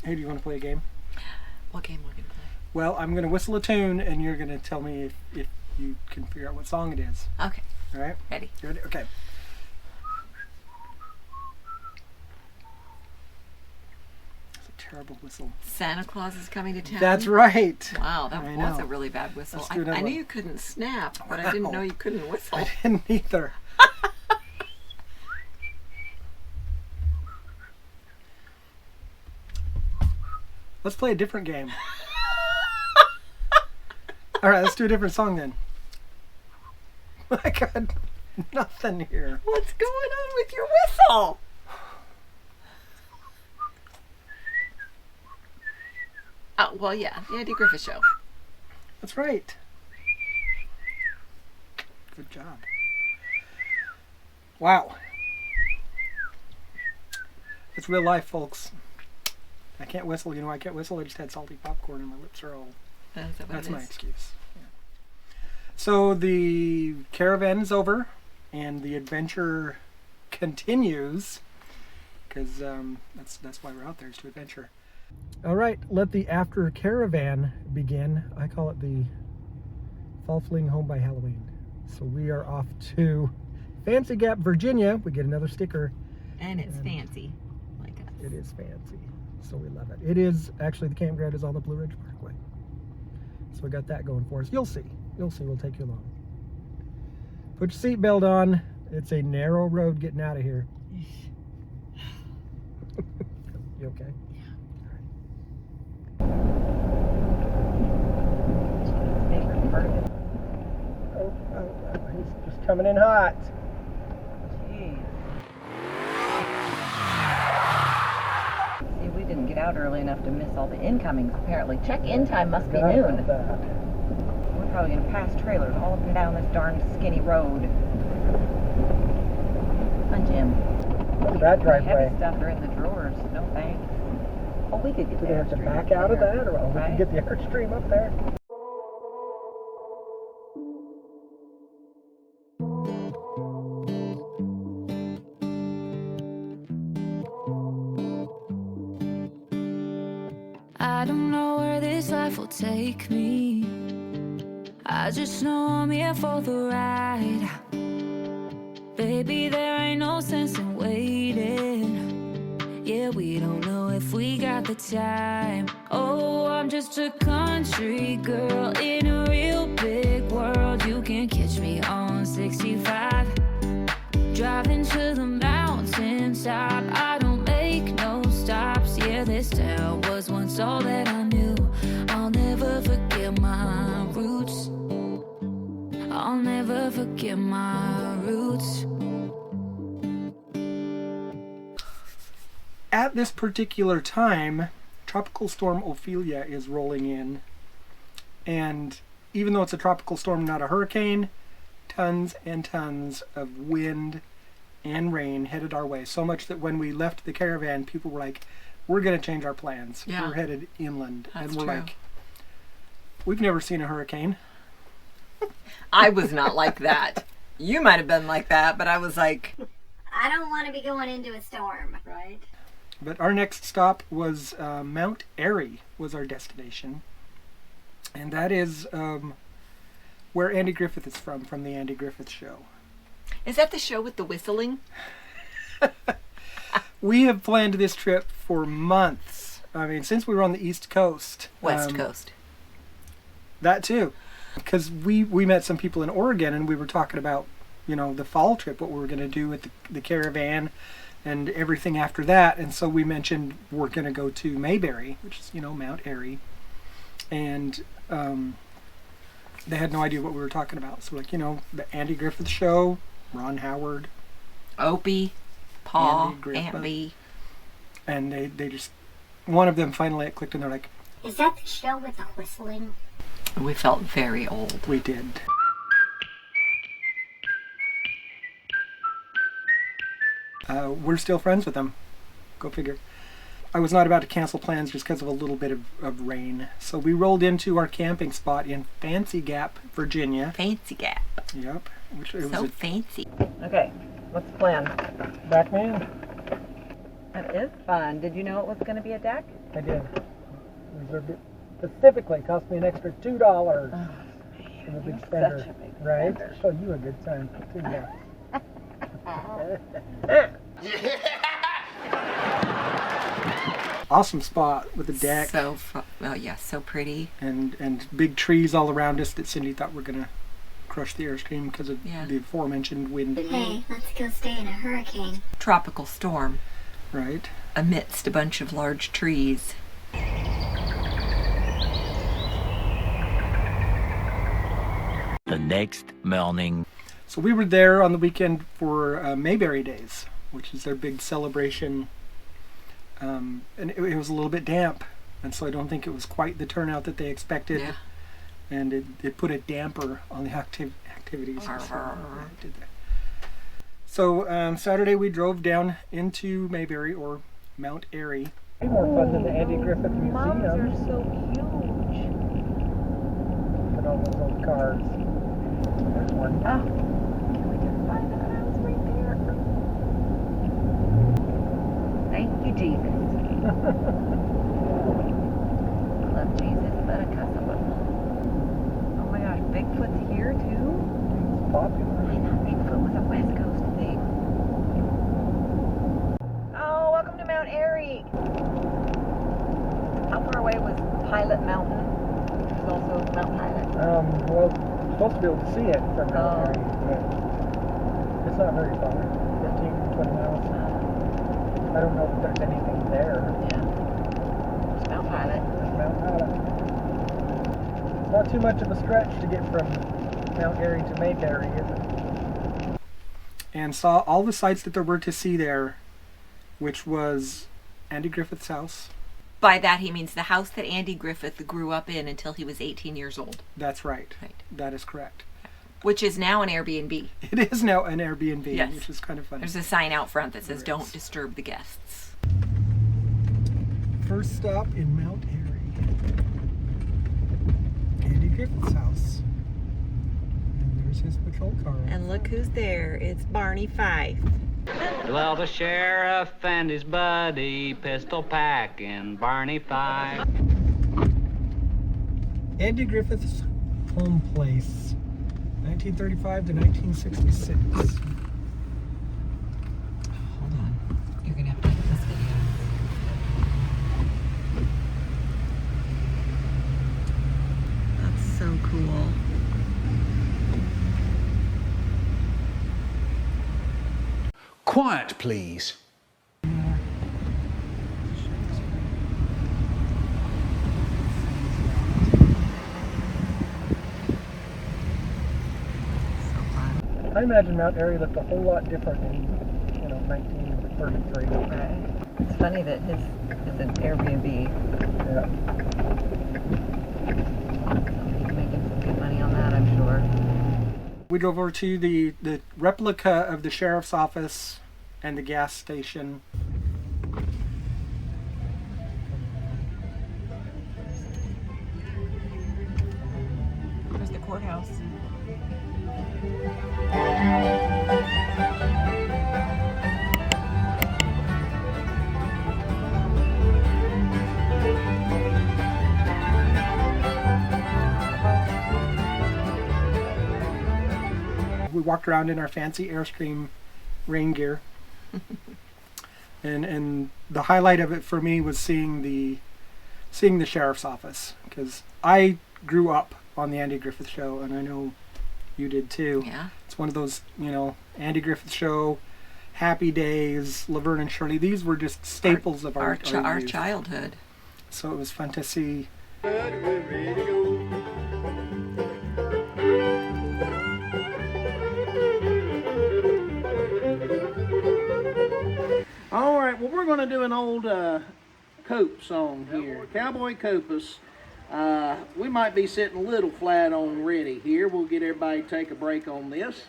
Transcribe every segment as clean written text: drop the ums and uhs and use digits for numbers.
Hey, do you want to play a game? What game are we going to play? Well, I'm going to whistle a tune, and you're going to tell me if you can figure out what song it is. Okay. All right? Ready. You ready? Okay. That's a terrible whistle. Santa Claus is coming to town. That's right. Wow, that I was know. a really bad whistle. Let's do another I knew one. you couldn't snap, but I didn't know you couldn't whistle. I didn't either. Let's play a different game. All right, let's do a different song then. I got nothing here. What's going on with your whistle? Oh, well, yeah, the Andy Griffith Show. That's right. Good job. Wow. It's real life, folks. I can't whistle. You know, I can't whistle. I just had salty popcorn and my lips are all... That's my excuse. Yeah. So the caravan is over and the adventure continues because that's why we're out there, is to adventure. All right, let the after caravan begin. I call it the Fall Fling Home by Halloween. So we are off to Fancy Gap, Virginia. We get another sticker. And it's fancy, like us. It is fancy, so we love it. It is, actually, the campground is on the Blue Ridge Parkway. So we got that going for us. You'll see. You'll see. We'll take you along. Put your seatbelt on. It's a narrow road getting out of here. You okay? He's just coming in hot. Jeez. See, we didn't get out early enough to miss all the incomings, apparently. Check-in time must be noon. We're probably going to pass trailers all up and down this darn skinny road. Huh, Jim? Look at that driveway. Heavy stuff are in the drawers. No thanks. Oh, we could get Do the they have to Airstream back up out of there, that, or we right? can get the Airstream up there? I don't know where this life will take me. I just know I'm here for the ride. Baby, there ain't no sense in waiting. Yeah, we don't know if we got the time. Oh, I'm just a country girl in a real big world. You can catch me on 65, driving to the mountaintop. I don't make no stops. Yeah, this town was once all that I knew. I'll never forget my roots. I'll never forget my roots. At this particular time, Tropical Storm Ophelia is rolling in. And even though it's a tropical storm, not a hurricane, tons and tons of wind and rain headed our way. So much that when we left the caravan, people were like, we're going to change our plans. Yeah. We're headed inland. That's and we're true. like, we've never seen a hurricane. I was not like that. You might have been like that, but I was like... I don't want to be going into a storm. Right? But our next stop was Mount Airy was our destination. And that is where Andy Griffith is from the Andy Griffith Show. Is that the show with the whistling? We have planned this trip for months. I mean, since we were on the East Coast. West Coast. That too. Because we met some people in Oregon and we were talking about, you know, the fall trip, what we were going to do with the caravan and everything after that. And so we mentioned we're going to go to Mayberry, which is, you know, Mount Airy. And they had no idea what we were talking about. So, like, you know, the Andy Griffith Show, Ron Howard, Opie, Paul, Andy Griffith. Aunt Bee. And they just, one of them finally it clicked and they're like, Is that the show with the whistling? We felt very old. we did. We're still friends with them. Go figure. I was not about to cancel plans just because of a little bit of rain. So we rolled into our camping spot in Fancy Gap, Virginia. Fancy Gap. Yep. Which it So was fancy. Okay, what's the plan? Back man. That is fun. Did you know it was going to be a deck? I did. Reserved it specifically. Cost me an extra $2. I'm a big spender. Such a big right? spender. Show you a good time. Awesome spot with the deck. So oh yeah, so pretty. And big trees all around us that Cindy thought were gonna crush the Airstream because of the aforementioned wind. Hey, let's go stay in a hurricane. Tropical storm. Right. Amidst a bunch of large trees. The next morning. So we were there on the weekend for Mayberry Days, which is their big celebration. And it was a little bit damp, and so I don't think it was quite the turnout that they expected. Yeah. And it put a damper on the activities. So Saturday we drove down into Mayberry, or Mount Airy. Way more fun than the Andy Griffith Museum. Moms are so huge. Look at all those old cars. There's one. Oh, can we just find that house right there? Thank you, Jesus. Love Jesus, but I cuss him. Oh my gosh, Bigfoot's here too? It's popular. I thought Bigfoot was a West Coast thing. Oh, welcome to Mount Airy. How far away was Pilot Mountain? There's also Mount Pilot. Well, you're supposed to be able to see it from Mount Airy, but it's not very far. 15, 20 miles. I don't know if there's anything there. Yeah. It's Mount Pilot. There's Mount Pilot. It's not too much of a stretch to get from Mount Airy to Mayberry, is it? And saw all the sights that there were to see there, which was Andy Griffith's house. By that he means the house that Andy Griffith grew up in until he was 18 years old. That's right. Right. That is correct. Which is now an Airbnb. It is now an Airbnb, Yes. which is kind of funny. There's a sign out front that says, There "Don't is. disturb the guests." First stop in Mount Airy. Andy Griffith's house. And there's his patrol car. And look who's there. It's Barney Fife. Well, the sheriff and his buddy pistol packing Barney Fife. Andy Griffith's home place, 1935 to 1966. Hold on. You're going to have to put this video. That's so cool. Quiet, please. I imagine Mount Airy looked a whole lot different in, 1933. Right. It's funny that his is an Airbnb. Yeah. He's making some good money on that, I'm sure. We drove over to the replica of the sheriff's office and the gas station. There's the courthouse. We walked around in our fancy Airstream rain gear. and the highlight of it for me was seeing the sheriff's office, because I grew up on the Andy Griffith Show, and I know you did too. Yeah. It's one of those, Andy Griffith Show, Happy Days, Laverne and Shirley. These were just staples of our Our youth. childhood. So it was fun to see. All right, well, we're going to do an old Cope song here. Cowboy Copus. We might be sitting a little flat on ready here. We'll get everybody to take a break on this.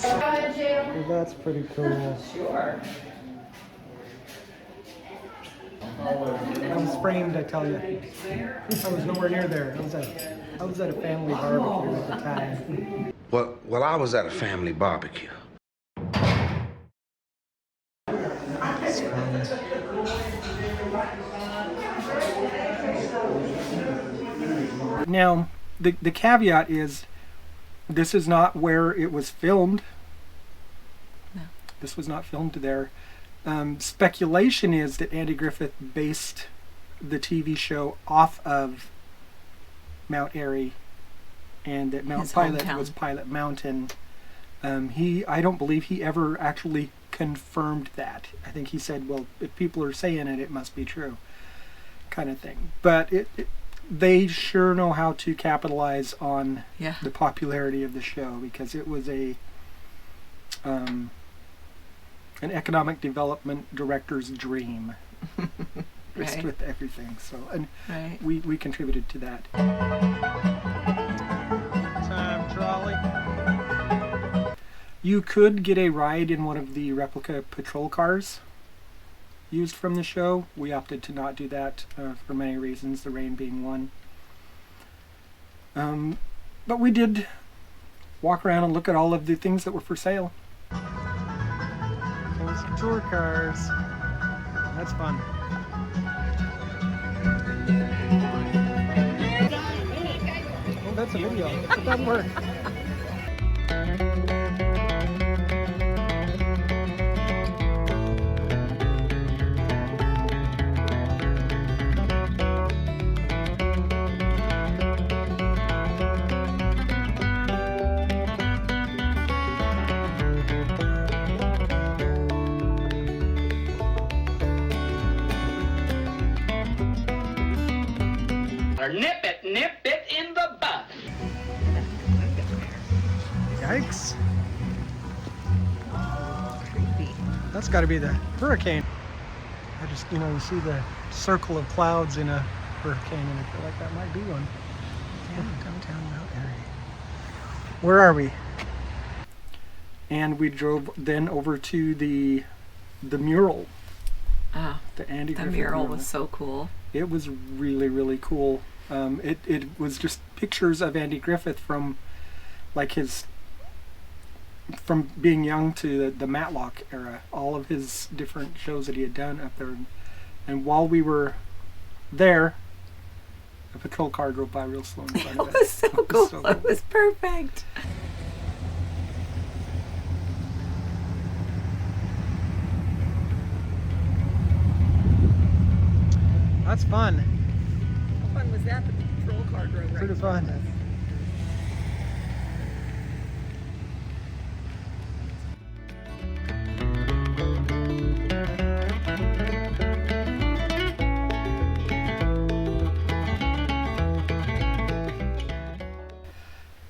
Well, that's pretty cool. Sure. I was framed, I tell you. I was nowhere near there. I was at a family barbecue at the time. Well, I was at a family barbecue. Now, the caveat is, this is not where it was filmed. No. This was not filmed there. Speculation is that Andy Griffith based the TV show off of Mount Airy, and that Mount His Pilot hometown. was Pilot Mountain. I don't believe he ever actually confirmed that. I think he said, well, if people are saying it, it must be true, kind of thing. But they sure know how to capitalize on the popularity of the show, because it was an economic development director's dream. Just Right. with everything. So, and Right. we contributed to that. Time trolley. You could get a ride in one of the replica patrol cars used from the show. We opted to not do that for many reasons, the rain being one. But we did walk around and look at all of the things that were for sale. Those tour cars. That's fun. Oh, that's a video. It doesn't work. Or nip it in the bud. Yikes. Creepy. That's got to be the hurricane. I just, you see the circle of clouds in a hurricane, and I feel like that might be one. Yeah, downtown Mount Airy. Where are we? And we drove then over to the mural. Ah, The Andy the Griffith mural was so cool. It was really, really cool. It was just pictures of Andy Griffith from from being young to the Matlock era, all of his different shows that he had done up there. And while we were there, a patrol car drove by real slow in front of It was so cool. so It was perfect. That's fun. How fun was that? The patrol car drove right Pretty in front fun. of us.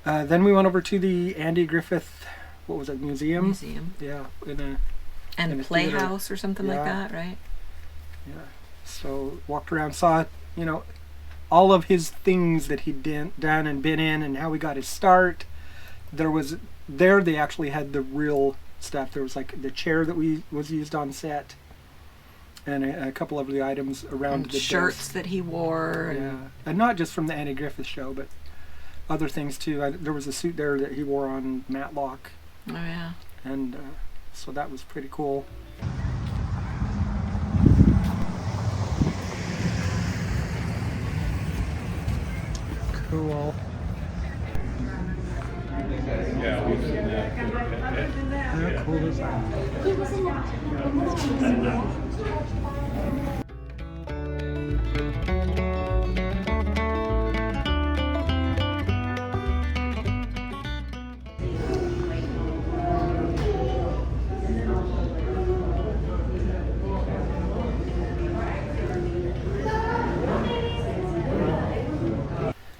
Then we went over to the Andy Griffith, what was it, museum? Museum. Yeah, in a And Playhouse or something like Yeah. that, right? Yeah. So walked around, saw, all of his things that he'd done and been in, and how he got his start. They actually had the real stuff. There was like the chair that was used on set, and a couple of the items around And the shirts desk. that he wore. Yeah, and not just from the Andy Griffith Show, but other things too. There was a suit there that he wore on Matlock, Oh yeah. and so that was pretty cool. Cool. How cool is that?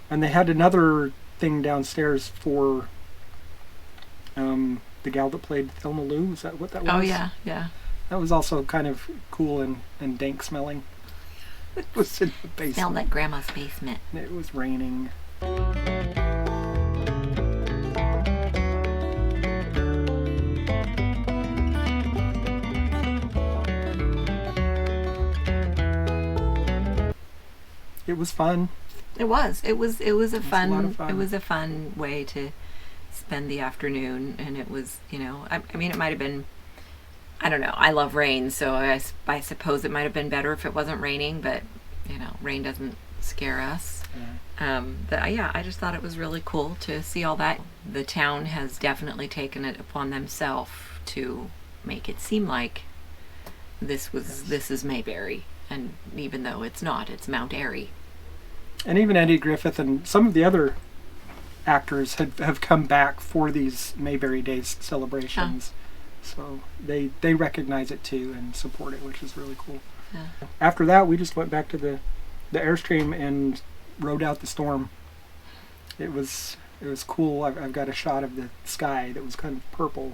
And they had another thing downstairs for the gal that played Thelma Lou. Is that what that was? Oh yeah, yeah. That was also kind of cool and dank smelling. It was in the basement. Smelled like Grandma's basement. It was raining. it was fun. It was a lot of fun. It was a fun way to spend the afternoon, and it was, you know, I mean, it might have been, I don't know, I love rain, so I suppose it might have been better if it wasn't raining, but, you know, rain doesn't scare us. Yeah. I just thought it was really cool to see all that. The town has definitely taken it upon themselves to make it seem like this is Mayberry, and even though it's not, it's Mount Airy. And even Andy Griffith and some of the other actors have come back for these Mayberry Days celebrations. So they recognize it too and support it, which is really cool. Yeah. After that, we just went back to the Airstream and rode out the storm. It was cool. I've got a shot of the sky that was kind of purple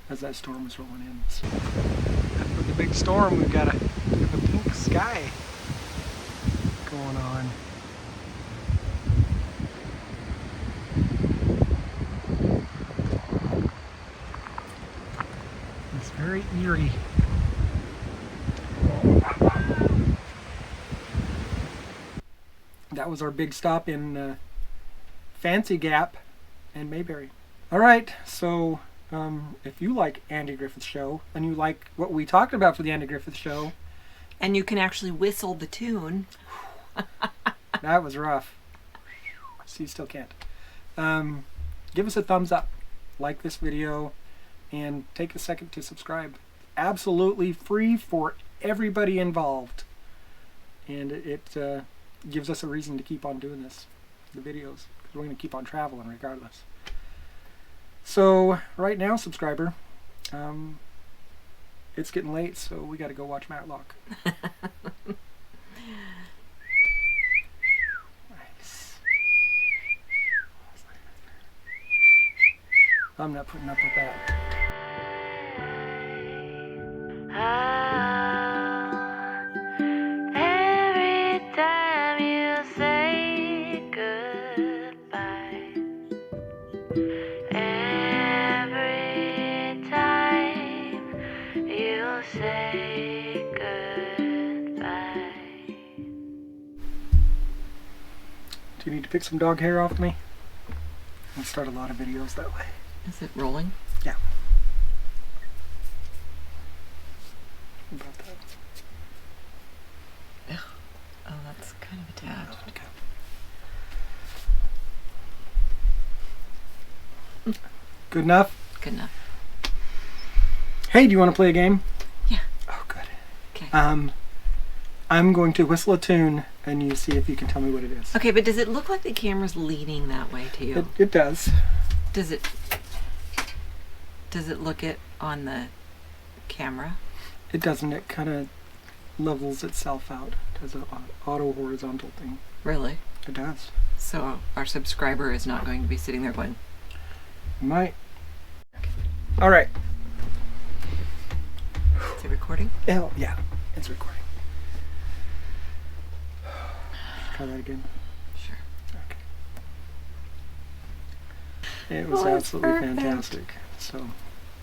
as that storm was rolling in. So after the big storm, we've got a bit of a pink sky going on. It's very eerie. That was our big stop in Fancy Gap and Mayberry. All right, so if you like Andy Griffith Show and you like what we talked about for the Andy Griffith Show, and you can actually whistle the tune. That was rough. So you still can't. Give us a thumbs up, like this video, and take a second to subscribe. Absolutely free for everybody involved, and it gives us a reason to keep on doing this, the videos, because we're going to keep on traveling regardless. So right now, subscriber, it's getting late, so we got to go watch Matlock. Nice. I'm not putting up with that. Every time you say goodbye, every time you say goodbye. Do you need to pick some dog hair off me? I'll start a lot of videos that way. Is it rolling? Yeah. About that. Yeah. Oh, that's kind of attached. Okay. Good enough? Good enough. Hey, do you want to play a game? Yeah. Oh, good. Okay. I'm going to whistle a tune, and you see if you can tell me what it is. Okay, but does it look like the camera's leaning that way to you? It does. Does it look it on the camera? It doesn't. It kind of levels itself out. It does an auto horizontal thing. Really? It does. So our subscriber is not going to be sitting there going, might. All right. Is it recording? Oh, yeah, it's recording. Try that again. Sure. Okay. It was absolutely fantastic. So